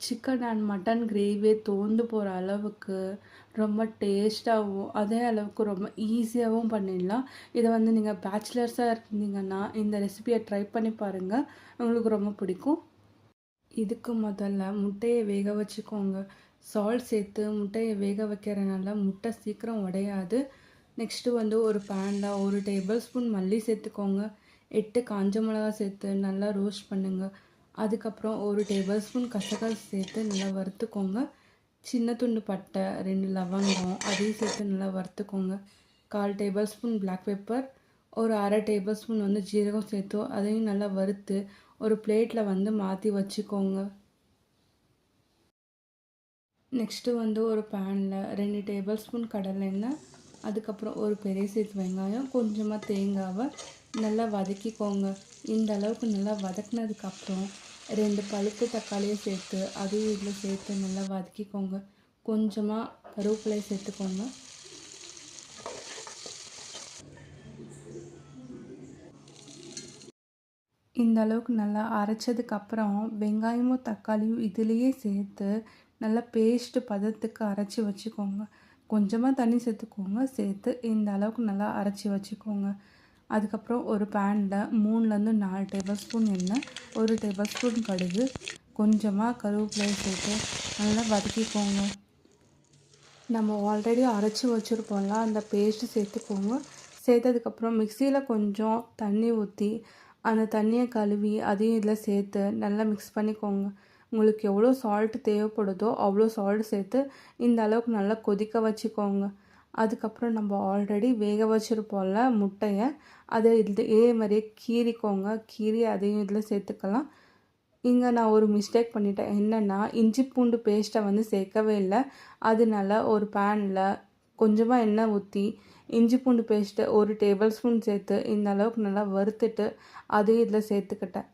Chicken and mutton கிரேவியே தோந்து போகிற அளவுக்கு ரொம்ப டேஸ்ட்டாகவும் அதே அளவுக்கு ரொம்ப ஈஸியாகவும் பண்ணிடலாம். இதை வந்து நீங்கள் பேச்சுலர்ஸாக இருந்தீங்கன்னா இந்த ரெசிபியை ட்ரை பண்ணி பாருங்கள், உங்களுக்கு ரொம்ப பிடிக்கும். இதுக்கு முதல்ல முட்டையை வேக வச்சுக்கோங்க. சால்ட் சேர்த்து முட்டையை வேக வைக்கிறனால முட்டை சீக்கிரம் உடையாது. நெக்ஸ்ட்டு வந்து ஒரு பேனில் 1 டேபிள் ஸ்பூன் மல்லி சேர்த்துக்கோங்க. 8 காஞ்ச மிளகா சேர்த்து நல்லா ரோஸ்ட் பண்ணுங்கள். அதுக்கப்புறம் 1 டேபிள் ஸ்பூன் கசகசா சேர்த்து நல்லா வறுத்துக்கோங்க. சின்ன துண்டு பட்டை, 2 லவங்கம் அதையும் சேர்த்து நல்லா வறுத்துக்கோங்க. 1/4 டேபிள் ஸ்பூன் பிளாக் பெப்பர், ஒரு 1/2 டேபிள் ஸ்பூன் வந்து ஜீரகம் சேர்த்து அதையும் நல்லா வறுத்து ஒரு பிளேட்டில் வந்து மாற்றி வச்சுக்கோங்க. நெக்ஸ்ட்டு வந்து ஒரு பேனில் 2 டேபிள் ஸ்பூன் கடலை எண்ணெய், அதுக்கப்புறம் ஒரு பெரிய சைஸ் வெங்காயம், கொஞ்சமாக தேங்காவை நல்லா வதக்கிக்கோங்க. இந்த அளவுக்கு நல்லா வதக்கினதுக்கப்புறம் 2 பழுப்பு தக்காளியை சேர்த்து அதையும் இதில் சேர்த்து நல்லா வதக்கிக்கோங்க. கொஞ்சமாக கருவேப்பிலை சேர்த்துக்கோங்க. இந்த அளவுக்கு நல்லா அரைச்சதுக்கப்புறம் வெங்காயமும் தக்காளியும் இதிலேயே சேர்த்து நல்லா பேஸ்ட்டு பதத்துக்கு அரைச்சி வச்சுக்கோங்க. கொஞ்சமாக தண்ணி சேர்த்துக்கோங்க. சேர்த்து இந்த அளவுக்கு நல்லா அரைச்சி வச்சுக்கோங்க. அதுக்கப்புறம் ஒரு பேனில் 3லேருந்து 4 டேபிள் ஸ்பூன் எண்ணெய், 1 டேபிள் ஸ்பூன் கடுகு, கொஞ்சமாக கருவேப்பிலை சேர்த்து நல்லா வதக்கிக்கோங்க. நம்ம ஆல்ரெடி அரைச்சி வச்சுருப்போம்ல, அந்த பேஸ்ட்டு சேர்த்துக்கோங்க. சேர்த்ததுக்கப்புறம் மிக்சியில் கொஞ்சம் தண்ணி ஊற்றி அந்த தண்ணியை கழுவி அதையும் இதில் சேர்த்து நல்லா மிக்ஸ் பண்ணிக்கோங்க. உங்களுக்கு எவ்வளோ சால்ட்டு தேவைப்படுதோ அவ்வளோ சால்ட் சேர்த்து இந்த அளவுக்கு நல்லா கொதிக்க வச்சுக்கோங்க. அதுக்கப்புறம் நம்ம ஆல்ரெடி வேக வச்சுருப்போம்ல முட்டையை, அதை இதே மாதிரியே கீறிக்கோங்க. கீறி அதையும் இதில் சேர்த்துக்கலாம். இங்கே நான் ஒரு மிஸ்டேக் பண்ணிட்டேன். என்னென்னா இஞ்சி பூண்டு பேஸ்ட்டை வந்து சேர்க்கவே இல்லை. அதனால ஒரு பேனில் கொஞ்சமாக எண்ணெய் ஊற்றி இஞ்சி பூண்டு பேஸ்ட்டு 1 டேபிள் ஸ்பூன் சேர்த்து இந்த அளவுக்கு நல்லா வறுத்துட்டு அதையும் இதில் சேர்த்துக்கிட்டேன்.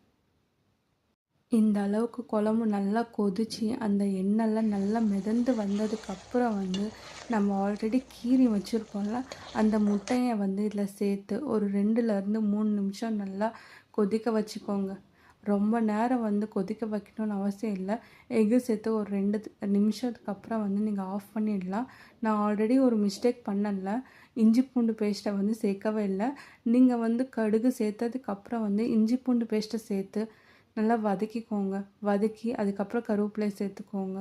இந்த அளவுக்கு குழம்பு நல்லா கொதித்து அந்த எண்ணெய்லாம் நல்லா மிதந்து வந்ததுக்கப்புறம் வந்து நம்ம ஆல்ரெடி கீறி வச்சுருப்போம்ல அந்த முட்டையை வந்து இதில் சேர்த்து ஒரு 2லேருந்து 3 நிமிஷம் நல்லா கொதிக்க வச்சுக்கோங்க. ரொம்ப நேரம் வந்து கொதிக்க வைக்கணும்னு அவசியம் இல்லை. எக்கு சேர்த்து ஒரு 2 நிமிஷத்துக்கு அப்புறம் வந்து நீங்கள் ஆஃப் பண்ணிடலாம். நான் ஆல்ரெடி ஒரு மிஸ்டேக் பண்ணல, இஞ்சி பூண்டு பேஸ்ட்டை வந்து சேர்க்கவே இல்லை. நீங்கள் வந்து கடுகு சேர்த்ததுக்கப்புறம் வந்து இஞ்சி பூண்டு பேஸ்ட்டை சேர்த்து நல்லா வதக்கிக்கோங்க. வதக்கி அதுக்கப்புறம் கருவேப்பிலை சேர்த்துக்கோங்க.